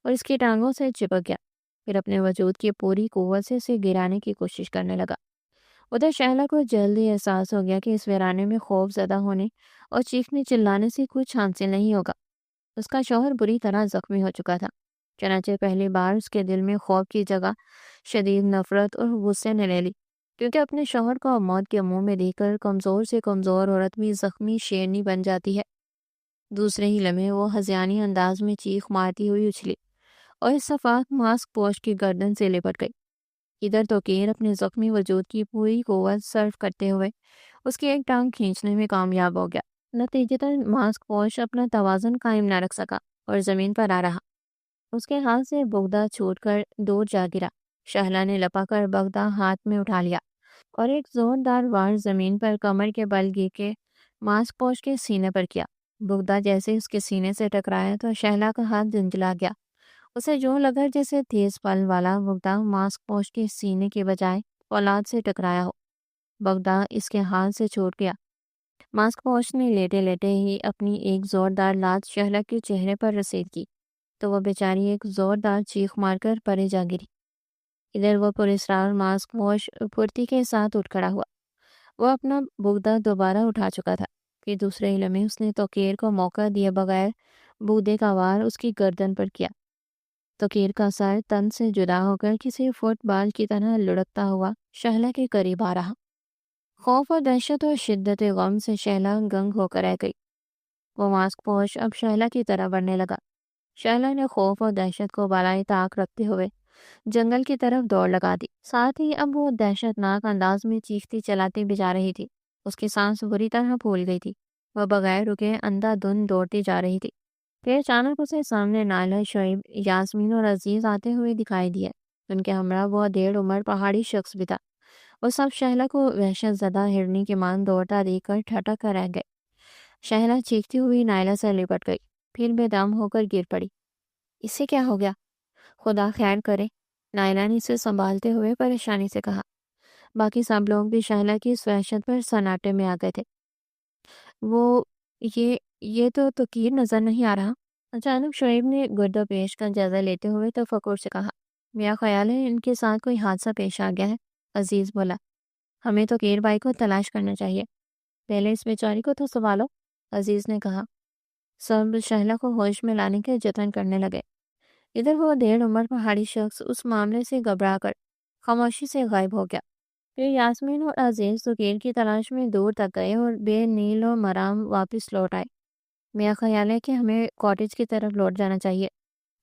اور اس کی ٹانگوں سے چپک گیا۔ پھر اپنے وجود کی پوری قوت سے اسے گرانے کی کوشش کرنے لگا۔ ادھر شہلا کو جلدی احساس ہو گیا کہ اس ویرانے میں خوف زدہ ہونے اور چیخنے چلانے سے کچھ حاصل نہیں ہوگا۔ اس کا شوہر بری طرح زخمی ہو چکا تھا۔ چنانچہ پہلی بار اس کے دل میں خوف کی جگہ شدید نفرت اور غصے نے لے لی، کیونکہ اپنے شوہر کو موت کے منہ میں دیکھ کر کمزور سے کمزور عورت بھی زخمی شیرنی بن جاتی ہے۔ دوسرے ہی لمحے وہ ہذیانی انداز میں چیخ مارتی ہوئی اچھلی اور اس صفات ماسک پوش کی گردن سے لپٹ گئی۔ ادھر توقیر اپنے زخمی وجود کی پوری قوت صرف کرتے ہوئے اس کی ایک ٹانگ کھینچنے میں کامیاب ہو گیا۔ نتیجتاً ماسک پوش اپنا توازن قائم نہ رکھ سکا اور زمین پر آ رہا۔ اس کے ہاتھ سے بگدہ چھوٹ کر دور جا گرا۔ شہلا نے لپا کر بگدہ ہاتھ میں اٹھا لیا اور ایک زوردار وار زمین پر کمر کے بل گر کے ماسک پوش کے سینے پر کیا۔ بگدہ جیسے اس کے سینے سے ٹکرایا تو شہلا کا ہاتھ جھنجھلا گیا۔ اسے یوں لگا جیسے تیز پل والا بگدہ ماسک پوش کے سینے کے بجائے فولاد سے ٹکرایا ہو۔ بگدہ اس کے ہاتھ سے چھوٹ گیا۔ ماسک پوش نے لیٹے لیٹے ہی اپنی ایک زوردار لات شہلا کے چہرے پر رسید کی تو وہ بیچاری ایک زوردار چیخ مار کر پرے جا گری۔ ادھر وہ پراسرار ماسک پوش پھرتی کے ساتھ اٹھ کھڑا ہوا۔ وہ اپنا بگدہ دوبارہ اٹھا چکا تھا۔ پھر دوسرے ہی لمحے اس نے توقیر کو موقع دیے بغیر بگدے کا وار اس کی گردن پر کیا۔ توقیر کا سر تن سے جدا ہو کر کسی فٹ بال کی طرح لڑکتا ہوا شہلا کے قریب آ رہا۔ خوف اور دہشت اور شدت غم سے شہلا گنگ ہو کر رہ گئی۔ وہ ماسک پوش اب شہلا کی طرح بڑھنے لگا۔ شہلا نے خوف اور دہشت کو بالائے طاق رکھتے ہوئے جنگل کی طرف دوڑ لگا دی۔ ساتھ ہی اب وہ دہشت ناک انداز میں چیختی چلاتی بھی جا رہی تھی۔ اس کی سانس بری طرح پھول گئی تھی۔ وہ بغیر رکے اندھا دھند دوڑتی جا رہی تھی۔ پھر اچانک اسے سامنے نائلہ، شعیب، یاسمین اور عزیز آتے ہوئے دکھائی دیے۔ ان کے ہمراہ وہ ڈیڑھ عمر پہاڑی شخص بھی تھا۔ وہ سب شہلا کو وحشت زدہ ہرنی کی مان دوڑتا دیکھ کر ٹھٹک کر رہ گئے۔ شہلا چیختی ہوئی نائلہ سے لپٹ گئی، پھر بے دم ہو کر گر پڑی۔ اسے کیا ہو گیا؟ خدا خیر کرے، نائلہ نے اسے سنبھالتے ہوئے پریشانی سے کہا۔ باقی سب لوگ بھی شہلا کی اس وحشت پر سناٹے میں آ گئے تھے۔ وہ یہ تو توقیر نظر نہیں آ رہا۔ اچانک شعیب نے گرد و پیش کا جائزہ لیتے ہوئے تفکر سے کہا۔ میرا خیال ہے ان کے ساتھ کوئی حادثہ پیش آ گیا ہے، عزیز بولا۔ ہمیں توقیر بھائی کو تلاش کرنا چاہیے، پہلے اس بیچاری کو تو سنبھالو، عزیز نے کہا۔ سب شہلا کو ہوش میں لانے کے جتن کرنے لگے۔ ادھر وہ ڈیڑھ عمر پہاڑی شخص اس معاملے سے گھبرا کر خاموشی سے غائب ہو گیا۔ پھر یاسمین اور عزیز توقیر کی تلاش میں دور تک گئے اور بے نیل و مرام واپس لوٹ آئے۔ میرا خیال ہے کہ ہمیں کاٹیج کی طرف لوٹ جانا چاہیے،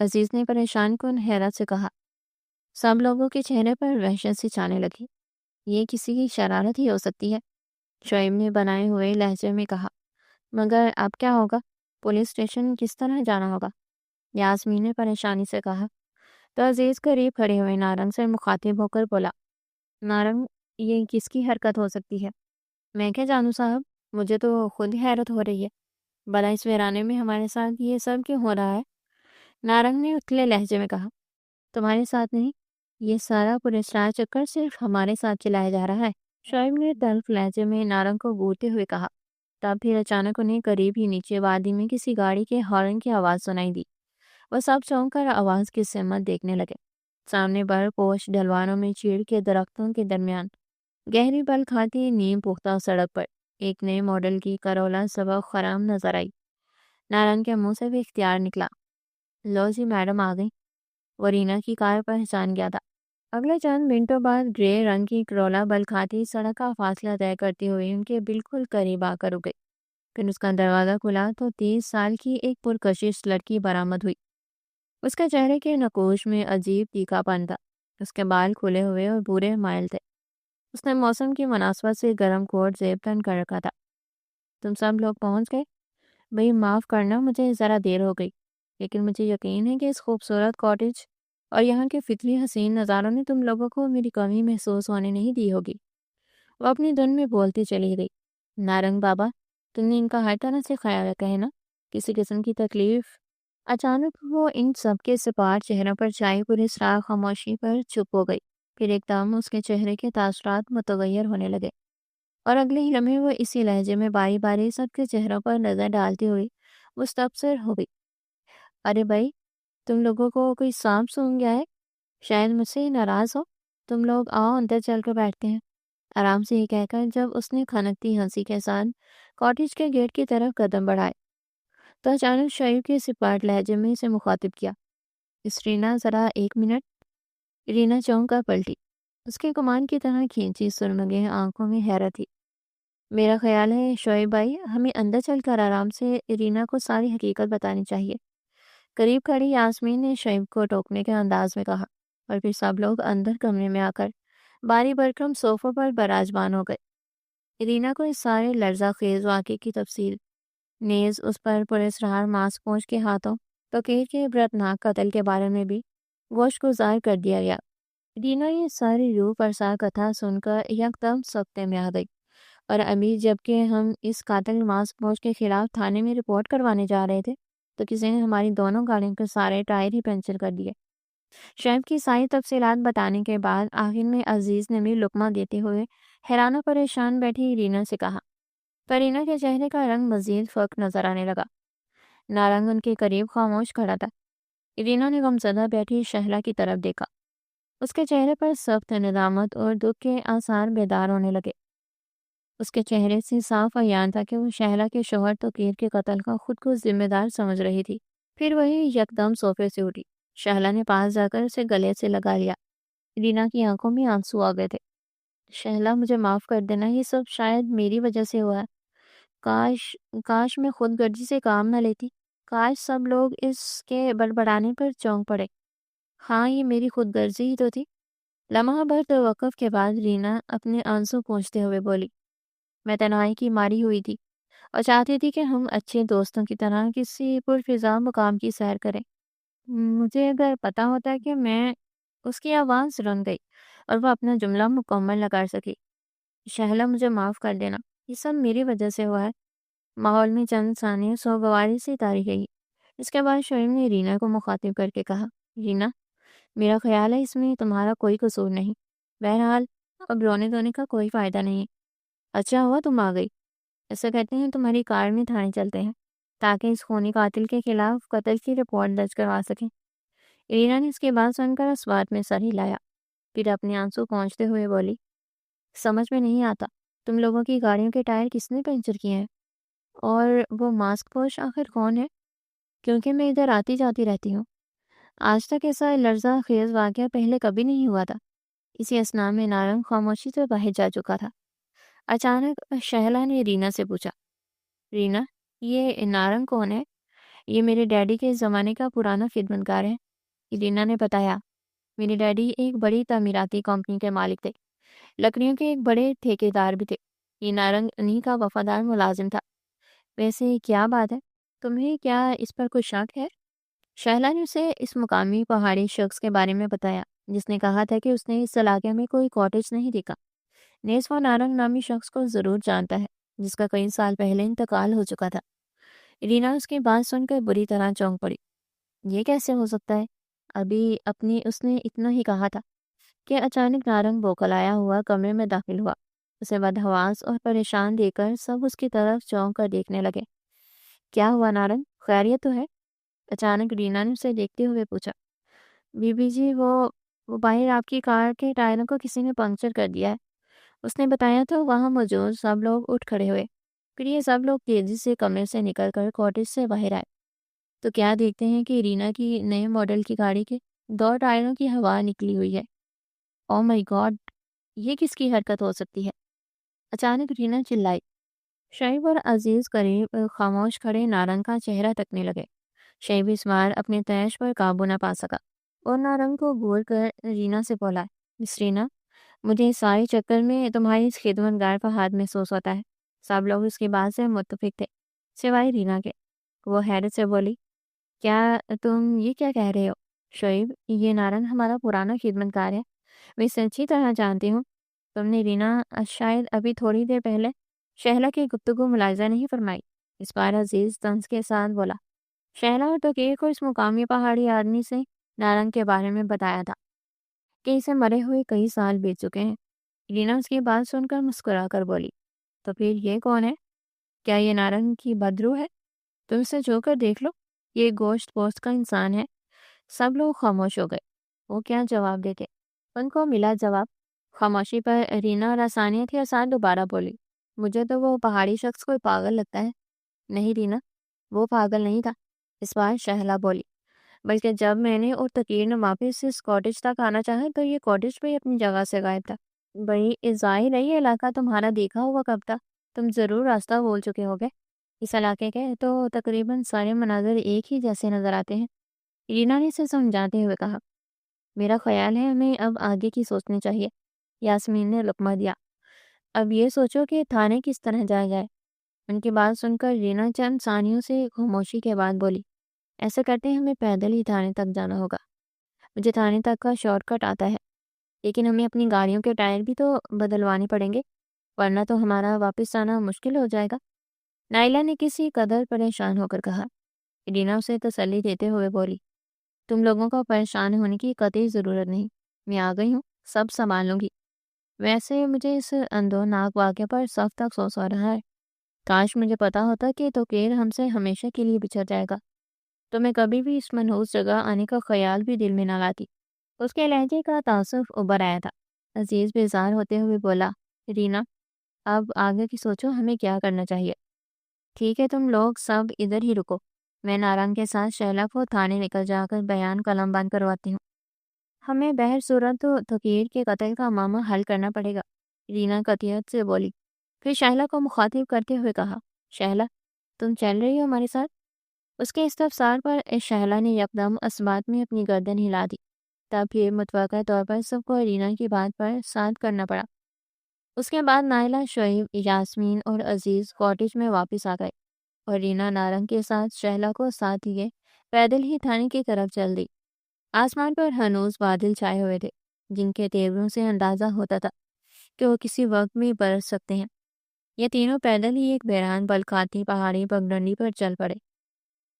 عزیز نے پریشان کن حیرت سے کہا۔ سب لوگوں کے چہرے پر وحشت سی چھانے لگی۔ یہ کسی کی شرارت ہی ہو سکتی ہے، شعیب نے بنائے ہوئے لہجے میں کہا۔ مگر اب کیا ہوگا؟ پولیس اسٹیشن کس طرح جانا ہوگا؟ یاسمین نے پریشانی سے کہا۔ تو عزیز قریب کھڑے ہوئے نارنگ سے مخاطب ہو کر بولا، نارنگ، یہ کس کی حرکت ہو سکتی ہے؟ میں کیا جانوں صاحب، مجھے تو خود حیرت ہو رہی ہے۔ بھلا اس ویرانے میں ہمارے ساتھ یہ سب کیوں ہو رہا ہے؟ نارنگ نے اتلے لہجے میں کہا۔ تمہارے ساتھ نہیں، یہ سارا پراسرار چکر صرف ہمارے ساتھ چلایا جا رہا ہے، شعیب نے تلخ لہجے میں نارنگ کو گھورتے ہوئے کہا۔ تب پھر اچانک انہیں قریب ہی نیچے وادی میں کسی گاڑی کے ہارن کی آواز سنائی دی۔ وہ سب چونک کر آواز کی سمت دیکھنے لگے۔ سامنے بر پوش ڈھلوانوں میں چیڑ کے درختوں کے درمیان گہری بل کھاتی نیم پختہ سڑک پر ایک نئے ماڈل کی کرولا سبق خرام نظر آئی۔ نارنگ کے منہ سے بھی اختیار نکلا۔ لو جی میڈم آ گئی۔ وہ رینا کی کار پہچان گیا تھا۔ اگلے چند منٹوں بعد گرے رنگ کی کرولا بل کھاتی سڑک کا فاصلہ طے کرتے ہوئے ان کے بالکل قریب آ کر رک گئی۔ پھر اس کا دروازہ کھلا تو 30 سال کی ایک پرکشش لڑکی برآمد ہوئی۔ اس کے چہرے کے نقوش میں عجیب تیکھا پن تھا۔ اس کے بال کھلے ہوئے اور بورے مائل تھے۔ اس نے موسم کی مناسبت سے گرم کوٹ زیب تن کر رکھا تھا۔ تم سب لوگ پہنچ گئے؟ بھئی معاف کرنا، مجھے ذرا دیر ہو گئی، لیکن مجھے یقین ہے کہ اس خوبصورت کاٹیج اور یہاں کے فطری حسین نظاروں نے تم لوگوں کو میری کمی محسوس ہونے نہیں دی ہوگی۔ وہ اپنی دھن میں بولتی چلی گئی۔ نارنگ بابا، تم نے ان کا ہر طرح سے خیال رکھا ہے نا؟ کسی قسم کی تکلیف؟ اچانک وہ ان سب کے سپاٹ چہروں پر چھائی پوری اسرار خاموشی پر چپ ہو گئی۔ پھر ایک دم اس کے چہرے کے تاثرات متغیر ہونے لگے اور اگلے ہی لمحے وہ اسی لہجے میں باری باری سب کے چہروں پر نظر ڈالتی ہوئی مستبصر ہو گئی۔ ارے بھائی، تم لوگوں کو کوئی سانپ سونگھ گیا ہے؟ شاید مجھ سے ناراض ہو؟ تم لوگ آؤ اندر چل کر بیٹھتے ہیں۔ آرام سے یہ کہہ کر جب اس نے کھنکتی ہنسی کے ساتھ کاٹیج کے گیٹ کی طرف قدم بڑھائے تو اچانک شعیب کے سپاٹ لہجے میں اسے مخاطب کیا۔ اس رینا، ذرا ایک منٹ۔ رینا چونک کر پلٹی۔ اس کے کمان کی طرح کھینچی سرمگے آنکھوں میں حیرت تھی۔ میرا خیال ہے شعیب بھائی، ہمیں اندر چل کر آرام سے رینا کو ساری حقیقت بتانی چاہیے۔ قریب کھڑی یاسمین نے شعیب کو ٹوکنے کے انداز میں کہا، اور پھر سب لوگ اندر کمرے میں آ کر باری برکم صوفوں پر براجمان ہو گئے۔ رینا کو اس سارے لرزہ خیز واقعے کی تفصیل نیز اس پر پراسرار ماسک پوش کے ہاتھوں توقیر کے عبرتناک قتل کے بارے میں بھی گوشت گزار کر دیا گیا۔ رینا یہ ساری روح پرسا کتھا سن کر یکدم سکتے میں آ گئی۔ اور ابھی جبکہ ہم اس قاتل ماسک پوش کے خلاف تھانے میں رپورٹ کروانے جا رہے تھے تو کسی نے ہماری دونوں گاڑیوں کے سارے ٹائر ہی پنچر کر دیے۔ شعیب کی ساری تفصیلات بتانے کے بعد آخر میں عزیز نے بھی لقمہ دیتے ہوئے حیران و پریشان بیٹھی رینا سے کہا۔ پر رینا کے چہرے کا رنگ مزید فق نظر آنے لگا۔ نارنگ ان کے قریب خاموش کھڑا تھا۔ رینا نے غمزدہ بیٹھی شہلا کی طرف دیکھا۔ اس کے چہرے پر سخت ندامت اور دکھ کے آثار بیدار ہونے لگے۔ اس کے چہرے سے صاف عیان تھا کہ وہ شہلا کے شوہر توقیر کے قتل کا خود کو ذمہ دار سمجھ رہی تھی۔ پھر وہی یکدم صوفے سے اٹھی۔ شہلا نے پاس جا کر اسے گلے سے لگا لیا۔ رینا کی آنکھوں میں آنسو آ گئے تھے۔ شہلا، مجھے معاف کر دینا، یہ سب شاید میری وجہ سے ہوا ہے۔ کاش میں خود غرضی سے کام نہ لیتی۔ کاش سب لوگ اس کے بڑبڑانے پر چونک پڑے۔ ہاں، یہ میری خود غرضی ہی تو تھی۔ لمحہ بھر توقف کے بعد رینا اپنے آنسو پونچھتے ہوئے بولی، میں تنہائی کی ماری ہوئی تھی اور چاہتی تھی کہ ہم اچھے دوستوں کی طرح کسی پرفضا مقام کی سیر کریں۔ مجھے اگر پتا ہوتا کہ میں اس کی آواز رنگ گئی اور وہ اپنا جملہ مکمل نہ کر سکی۔ شہلا، مجھے معاف کر دینا، یہ سب میری وجہ سے ہوا ہے۔ ماحول میں چند ثانیے سوگواری سے تاری گئی۔ اس کے بعد شعیب نے رینا کو مخاطب کر کے کہا، رینا، میرا خیال ہے اس میں تمہارا کوئی قصور نہیں۔ بہرحال اب رونے دھونے کا کوئی فائدہ نہیں۔ اچھا ہوا تم آ گئی۔ ایسا کہتے ہیں تمہاری کار میں تھانے چلتے ہیں تاکہ اس خونی قاتل کے خلاف قتل کی رپورٹ درج کروا سکیں۔ رینا نے اس کی بات سن کر اسوات میں سر ہلایا، پھر اپنے آنسو پہنچتے ہوئے بولی، سمجھ میں نہیں آتا تم لوگوں کی گاڑیوں کے ٹائر کس نے پنچر کیے ہیں؟ اور وہ ماسک پوش آخر کون ہے؟ کیونکہ میں ادھر آتی جاتی رہتی ہوں۔ آج تک ایسا لرزہ خیز واقعہ پہلے کبھی نہیں ہوا تھا۔ اسی اثناء میں نارنگ خاموشی سے باہر جا چکا تھا۔ اچانک شہلا نے رینا سے پوچھا، رینا، یہ نارنگ کون ہے؟ یہ میرے ڈیڈی کے زمانے کا پرانا خدمتگار ہے، رینا نے بتایا۔ میرے ڈیڈی ایک بڑی تعمیراتی کمپنی کے مالک تھے، لکڑیوں کے ایک بڑے ٹھیکیدار بھی تھے۔ یہ نارنگ انہی کا وفادار ملازم تھا۔ ویسے کیا بات ہے، تمہیں کیا اس پر کوئی شک ہے؟ شہلا نے اسے اس مقامی پہاڑی شخص کے بارے میں بتایا جس نے کہا تھا کہ اس نے اس علاقے میں کوئی کاٹیج نہیں دیکھا۔ نیز وہ نارنگ نامی شخص کو ضرور جانتا ہے جس کا کئی سال پہلے انتقال ہو چکا تھا۔ رینا اس کی بات سن کر بری طرح چونک پڑی۔ یہ کیسے ہو سکتا ہے؟ ابھی اپنی اس نے اتنا ہی کہا تھا کہ اچانک نارنگ بوکھلایا ہوا کمرے میں داخل ہوا۔ اسے بدحواس اور پریشان دیکھ کر سب اس کی طرف چونک کر دیکھنے لگے۔ کیا ہوا نارنگ، خیریت تو ہے؟ اچانک رینا نے اسے دیکھتے ہوئے پوچھا۔ بی بی جی وہ باہر آپ کی کار کے ٹائروں کو کسی نے پنکچر کر دیا ہے، اس نے بتایا تو وہاں موجود سب لوگ اٹھ کھڑے ہوئے۔ پھر یہ سب لوگ تیزی سے کمرے سے نکل کر کاٹیج سے باہر آئے تو کیا دیکھتے ہیں کہ رینا کی نئے ماڈل کی گاڑی کے 2 ٹائروں کی ہوا نکلی ہوئی ہے۔ او مائی گاڈ، یہ کس کی حرکت ہو سکتی ہے؟ اچانک رینا چلائی۔ شعیب اور عزیز قریب خاموش کھڑے نارنگ کا چہرہ تکنے لگے۔ شعیب اس بار اپنے تیش پر قابو نہ پا سکا اور نارنگ کو گور کر رینا سے بولا، مس رینا، مجھے اس سارے چکر میں تمہاری اس خدمتگار پر ہاتھ محسوس ہوتا ہے۔ سب لوگ اس کی بات سے متفق تھے سوائے رینا کے۔ وہ حیرت سے بولی، تم یہ کیا کہہ رہے ہو؟ شعیب، یہ نارنگ ہمارا پرانا خدمتگار ہے، میں اسے اچھی طرح جانتی ہوں۔ تم نے رینا شاید ابھی تھوڑی دیر پہلے شہلا کی گفتگو ملاحظہ نہیں فرمائی؟ اس بار عزیز طنز کے ساتھ بولا۔ شہلا اور توقیر کو اس مقامی پہاڑی آدمی سے نارنگ کے بارے میں بتایا تھا کہ اسے مرے ہوئے کئی سال بیت چکے ہیں۔ رینا اس کی بات سن کر مسکرا کر بولی، تو پھر یہ کون ہے؟ کیا یہ نارنگ کی بدرو ہے؟ تم اسے چھو کر دیکھ لو، یہ گوشت پوست کا انسان ہے۔ سب لوگ خاموش ہو گئے۔ وہ کیا جواب دیتے؟ ان کو ملا جواب۔ خاموشی پر رینا اور آسانیت کے ساتھ دوبارہ بولی، مجھے تو وہ پہاڑی شخص کوئی پاگل لگتا ہے۔ نہیں رینا، وہ پاگل نہیں تھا، اس بار شہلا بولی، بلکہ جب میں نے اور تقیر نے واپس اس کاٹیج تک آنا چاہا تو یہ کاٹیج بھی اپنی جگہ سے غائب تھا۔ بڑی ظاہر ہے یہ علاقہ تمہارا دیکھا ہوا کب تھا، تم ضرور راستہ بول چکے ہوگے۔ اس علاقے کے تو تقریباً سارے مناظر ایک ہی جیسے نظر آتے ہیں، رینا نے اسے سمجھاتے ہوئے کہا۔ میرا خیال ہے ہمیں اب آگے کی سوچنی چاہیے، یاسمین نے لقمہ دیا۔ اب یہ سوچو کہ تھانے کس طرح جایا جائے۔ ان کی بات سن کر رینا چند ثانیوں سے خاموشی کے بعد بولی، ایسا کرتے ہیں ہمیں پیدل ہی تھانے تک جانا ہوگا۔ مجھے تھانے تک کا شارٹ کٹ آتا ہے، لیکن ہمیں اپنی گاڑیوں کے ٹائر بھی تو بدلوانے پڑیں گے، ورنہ تو ہمارا واپس آنا مشکل ہو جائے گا۔ نائلہ نے کسی قدر پریشان ہو کر کہا۔ رینا اسے تسلی دیتے ہوئے بولی، تم لوگوں کو پریشان ہونے کی قطعی ضرورت نہیں، میں آ گئی ہوں، سب سنبھال لوں گی۔ ویسے مجھے اس اندوناک واقعے پر سخت افسوس ہو رہا ہے۔ کاش مجھے پتا ہوتا کہ توقیر ہم سے ہمیشہ کے لیے بچھڑ جائے گا تو میں کبھی بھی اس منحوس جگہ آنے کا خیال بھی دل میں نہ لاتی۔ اس کے لہجے کا تعصب ابھر آیا تھا۔ عزیز بیزار ہوتے ہوئے بولا، رینا، اب آگے کی سوچو، ہمیں کیا کرنا چاہیے۔ ٹھیک ہے، تم لوگ سب ادھر ہی رکو، میں نارنگ کے ساتھ شہلا کو تھانے نکل جا کر بیان قلم بند کرواتی ہوں۔ ہمیں بہر صورت تو توقیر کے قتل کا معاملہ حل کرنا پڑے گا، رینا قطعیت سے بولی۔ پھر شہلا کو مخاطب کرتے ہوئے کہا، شہلا، تم چل رہی ہو ہمارے ساتھ؟ اس کے استفسار پر شہلا نے یکدم اسبات میں اپنی گردن ہلا دی۔ تب پھر متوقع طور پر سب کو رینا کی بات پر ساتھ کرنا پڑا۔ اس کے بعد نائلہ، شعیب، یاسمین اور عزیز کاٹیج میں واپس آ گئے اور رینا نارنگ کے ساتھ شہلا کو ساتھ لیے پیدل ہی تھانے کی طرف چل دی۔ آسمان پر ہنوز بادل چھائے ہوئے تھے جن کے تیوروں سے اندازہ ہوتا تھا کہ وہ کسی وقت بھی برس سکتے ہیں۔ یہ تینوں پیدل ہی ایک ویران پل کھاتی پہاڑی پگڈنڈی پر چل پڑے۔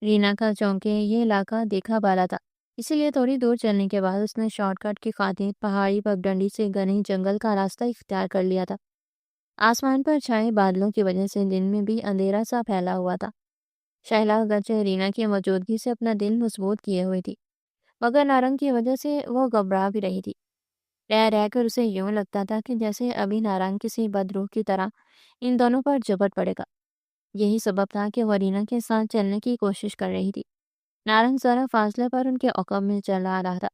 رینا کا چونکہ یہ علاقہ دیکھا بالا تھا، اسی لیے تھوڑی دور چلنے کے بعد اس نے شارٹ کٹ کی خاطر پہاڑی پگڈنڈی سے گھنے جنگل کا راستہ اختیار کر لیا تھا۔ آسمان پر چھائے بادلوں کی وجہ سے دن میں بھی اندھیرا سا پھیلا ہوا تھا۔ شہلا اگرچہ رینا کی موجودگی سے اپنا دل مضبوط کیے ہوئی تھی، مگر نارنگ کی وجہ سے وہ گھبرا بھی رہی تھی۔ رہ رہ کر اسے یوں لگتا تھا کہ جیسے ابھی نارنگ کسی بدروح کی طرح ان دونوں پر جبر پڑے گا۔ یہی سبب تھا کہ وہ رینا کے ساتھ چلنے کی کوشش کر رہی تھی۔ نارنگ ذرا فاصلے پر ان کے عقب میں چل آ رہا تھا۔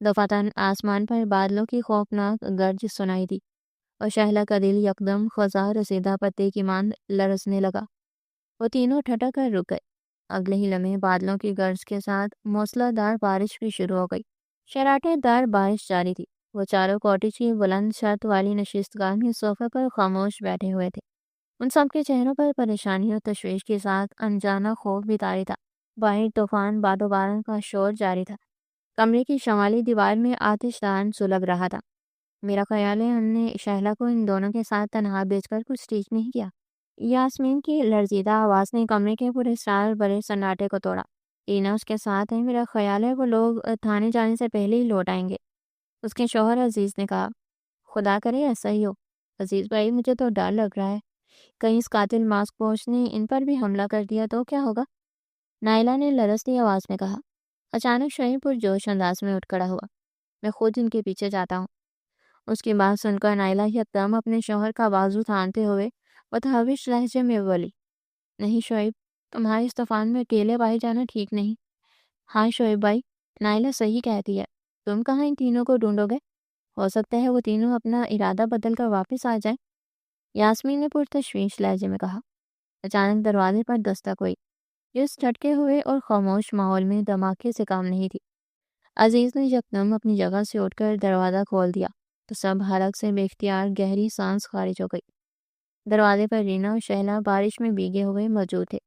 دفعتاً آسمان پر بادلوں کی خوفناک گرج سنائی دی اور شہلا کا دل یکدم خزاں رسیدہ پتے کی ماند لرزنے لگا۔ وہ تینوں ٹھٹک کر رک گئے۔ اگلے ہی لمحے بادلوں کی گرج کے ساتھ موسلادھار بارش بھی شروع ہو گئی۔ شراٹے دار بارش جاری تھی۔ وہ چاروں کاٹیج کی بلند چھت والی نشستگاہ میں صوفے پر خاموش بیٹھے ہوئے تھے۔ ان سب کے چہروں پر پریشانی اور تشویش کے ساتھ انجانا خوف بھی طاری تھا۔ باہر طوفان باد و باران کا شور جاری تھا۔ کمرے کی شمالی دیوار میں آتش دان سلگ رہا تھا۔ میرا خیال ہے ہم نے شہلا کو ان دونوں کے ساتھ تنہا بیچ کر کچھ ٹھیک نہیں کیا۔ یاسمین کی لرزیدہ آواز نے کمرے کے پورے سال بڑے سناٹے کو توڑا۔ اینا اس کے ساتھ ہے، میرا خیال ہے وہ لوگ تھانے جانے سے پہلے ہی لوٹ آئیں گے۔ اس کے شوہر عزیز نے کہا۔ خدا کرے ایسا ہی ہو عزیز بھائی، مجھے تو ڈر لگ رہا ہے، کہیں اس قاتل ماسک پوش نے ان پر بھی حملہ کر دیا تو کیا ہوگا؟ نائلہ نے لرزتی آواز میں کہا۔ اچانک شعیب پرجوش انداز میں اٹھ کھڑا ہوا۔ میں خود ان کے پیچھے جاتا ہوں۔ اس کی بات سن کر نائلہ یکدم اپنے شوہر کا بازو تھامتے ہوئے متحوش لہجے میں بولی، نہیں شعیب، تمہارے اس طوفان میں اکیلے باہر جانا ٹھیک نہیں۔ ہاں شعیب بھائی، نائلہ صحیح کہتی ہے، تم کہاں ان تینوں کو ڈھونڈو گے؟ ہو سکتا ہے وہ تینوں اپنا ارادہ بدل کر واپس آ جائیں، یاسمین نے پرتشویش لہجے میں کہا۔ اچانک دروازے پر دستک ہوئی۔ اس جھٹکے ہوئے اور خاموش ماحول میں دھماکے سے کام نہیں تھی۔ عزیز نے یکدم اپنی جگہ سے اٹھ کر دروازہ کھول دیا تو سب حلق سے بے اختیار گہری سانس خارج ہو گئی۔ دروازے پر رینا اور شہلا بارش میں بھیگے ہوئے موجود تھے۔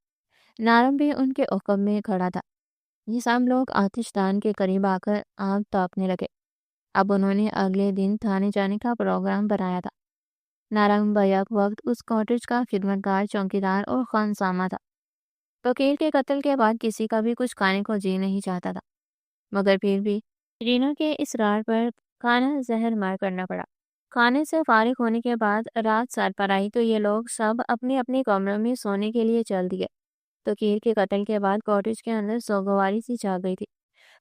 نارم بھی ان کے عقب میں کھڑا تھا۔ یہ سب لوگ آتش دان کے قریب آ کر آگ تاپنے لگے۔ اب انہوں نے اگلے دن تھانے جانے کا پروگرام بنایا تھا۔ نارنگ بیک وقت اس کاٹیج کا خدمتگار، چوکیدار اور خانسامہ تھا۔ وکیل کے قتل کے بعد کسی کا بھی کچھ کھانے کو جی نہیں چاہتا تھا، مگر پھر بھی رینا کے اصرار پر کھانا زہر مار کرنا پڑا۔ کھانے سے فارغ ہونے کے بعد رات سر پر آئی تو یہ لوگ سب اپنے اپنے کمروں میں سونے کے لیے چل دیے۔ وکیل کے قتل کے بعد کاٹیج کے اندر سوگواری سی چھا گئی تھی،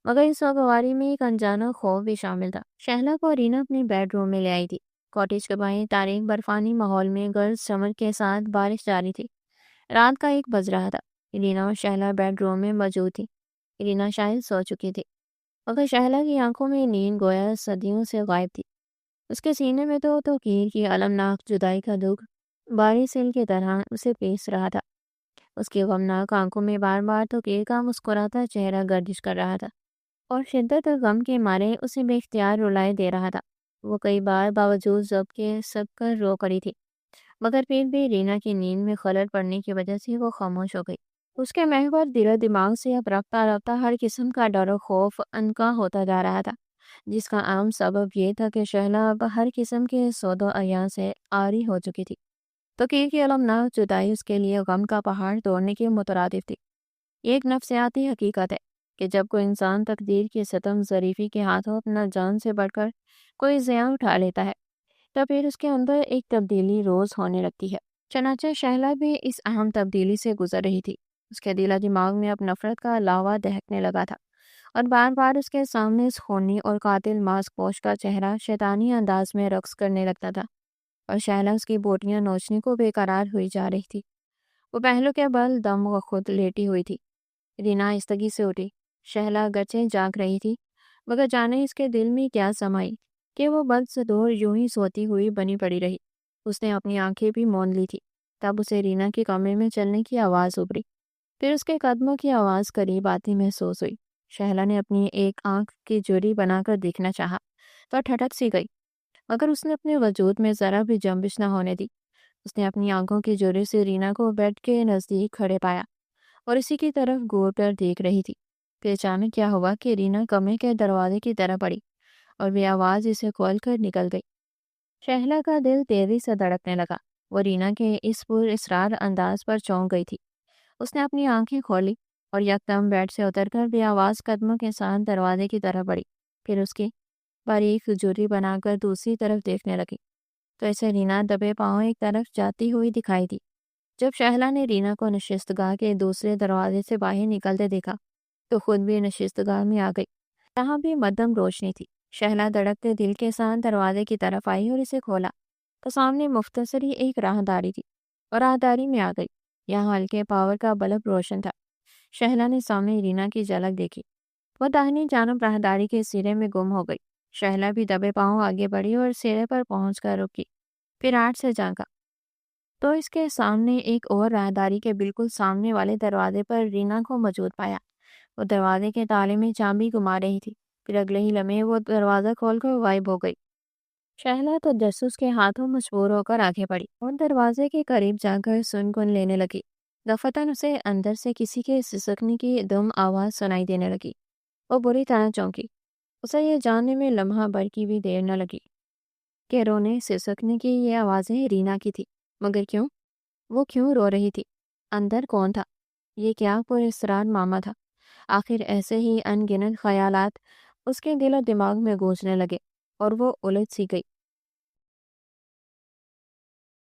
مگر اس سوگواری میں ایک انجانا خوف بھی شامل تھا۔ شہلا کو رینا اپنے بیڈ روم میں لے آئی تھی۔ کاٹیج کے باہر تاریک برفانی ماحول میں گرج چمک کے ساتھ بارش جاری تھی۔ رات کا 1 بج رہا تھا۔ رینا اور شہلا بیڈ روم میں موجود تھی۔ رینا شاید سو چکی تھی، مگر شہلا کی آنکھوں میں نیند گویا صدیوں سے غائب تھی۔ اس کے سینے میں تو توقیر کی المناک جدائی کا دکھ باری سیل کی طرح اسے پیس رہا تھا۔ اس کی غمناک آنکھوں میں بار بار توقیر کا مسکراتا چہرہ گردش کر رہا تھا اور شدت غم کے مارے اسے بے اختیار رلائے دے رہا تھا۔ وہ کئی بار باوجود ضبط کے سب کر رو پڑی تھی، مگر پھر بھی رینا کی نیند میں خلل پڑنے کی وجہ سے وہ خاموش ہو گئی۔ اس کے محور دل و دماغ سے اب رفتہ رفتہ ہر قسم کا ڈر و خوف انکا ہوتا جا رہا تھا، جس کا عام سبب یہ تھا کہ شہلا اب ہر قسم کے سود و عیاں سے عاری ہو چکی تھی۔ توقیر کی المناک جدائی اس کے لیے غم کا پہاڑ توڑنے کے مترادف تھی۔ یہ ایک نفسیاتی حقیقت ہے کہ جب کوئی انسان تقدیر کے ستم ظریفی کے ہاتھوں اپنا جان سے بڑھ کر کوئی زیاں اٹھا لیتا ہے تو پھر اس کے اندر ایک تبدیلی روز ہونے لگتی ہے۔ چنانچہ شہلا بھی اس اہم تبدیلی سے گزر رہی تھی۔ اس کے دل و دماغ میں اب نفرت کا لاوا دہکنے لگا تھا اور بار بار اس کے سامنے اس خونی اور قاتل ماسک پوش کا چہرہ شیطانی انداز میں رقص کرنے لگتا تھا اور شہلا اس کی بوٹیاں نوچنے کو بے قرار ہوئی جا رہی تھی۔ وہ پہلو کے بل دم و خود لیٹی ہوئی تھی۔ رینا آہستگی سے اٹھی۔ شہلا گچے جاگ رہی تھی، مگر جانے اس کے دل میں کیا سمائی کہ وہ بدصدور یوں ہی سوتی ہوئی بنی پڑی رہی۔ اس نے اپنی آنکھیں بھی موند لی تھی۔ تب اسے رینا کے کمرے میں چلنے کی آواز ابھری، پھر اس کے قدموں کی آواز قریب آتی محسوس ہوئی۔ شہلا نے اپنی ایک آنکھ کی جوری بنا کر دیکھنا چاہا تو ٹھٹک سی گئی، مگر اس نے اپنے وجود میں ذرا بھی جنبش نہ ہونے دی۔ اس نے اپنی آنکھوں کی جوری سے رینا کو بیڈ کے نزدیک کھڑے پایا اور اسی کی طرف گور کر دیکھ رہی تھی۔ پھر اچانک کیا ہوا کہ رینا کمرے کے دروازے کی طرف بڑھی اور وہ آواز اسے کھول کر نکل گئی۔ شہلا کا دل تیزی سے دھڑکنے لگا۔ وہ رینا کے اس پر اصرار انداز پر چونک گئی تھی۔ اس نے اپنی آنکھیں کھولی اور یکدم بیڈ سے اتر کر بے آواز قدموں کے ساتھ دروازے کی طرف بڑھی، پھر اس کی باریک جوری بنا کر دوسری طرف دیکھنے لگی تو اسے رینا دبے پاؤں ایک طرف جاتی ہوئی دکھائی دی۔ جب شہلا نے رینا کو نشستگاہ کے دوسرے دروازے سے باہر نکلتے دیکھا تو خود بھی نشستگاہ میں آ گئی۔ یہاں بھی مدھم روشنی تھی۔ شہلا دھڑکتے دل کے ساتھ دروازے کی طرف آئی اور اسے کھولا تو سامنے مختصری ایک راہداری تھی اور راہداری میں آ گئی۔ یہاں ہلکے پاور کا بلب روشن تھا۔ شہلا نے سامنے رینا کی جھلک دیکھی۔ وہ داہنی جانب راہداری کے سرے میں گم ہو گئی۔ شہلا بھی دبے پاؤں آگے بڑھی اور سرے پر پہنچ کر رکی، پھر آٹ سے جھانکا تو اس کے سامنے ایک اور راہداری کے بالکل سامنے والے دروازے پر رینا کو موجود پایا۔ وہ دروازے کے تالے میں چابی گما رہی تھی۔ پھر اگلے ہی لمحے وہ دروازہ کھول کر غائب ہو گئی۔ شہلا تو جاسوس کے ہاتھوں مجبور ہو کر آگے بڑھی اور دروازے کے قریب جا کر سن کن لینے لگی۔ دفتن اسے اندر سے کسی کے سسکنے کی دم آواز سنائی دینے لگی۔ وہ بری طرح چونکی۔ اسے یہ جاننے میں لمحہ بھر کی بھی دیر نہ لگی کہ رونے سسکنے کی یہ آوازیں رینا کی تھی، مگر کیوں؟ وہ کیوں رو رہی تھی؟ اندر کون تھا؟ یہ کیا پراسرار معمہ تھا؟ آخر ایسے ہی ان گنت خیالات اس کے دل و دماغ میں گونجنے لگے اور وہ الجھ سی گئی۔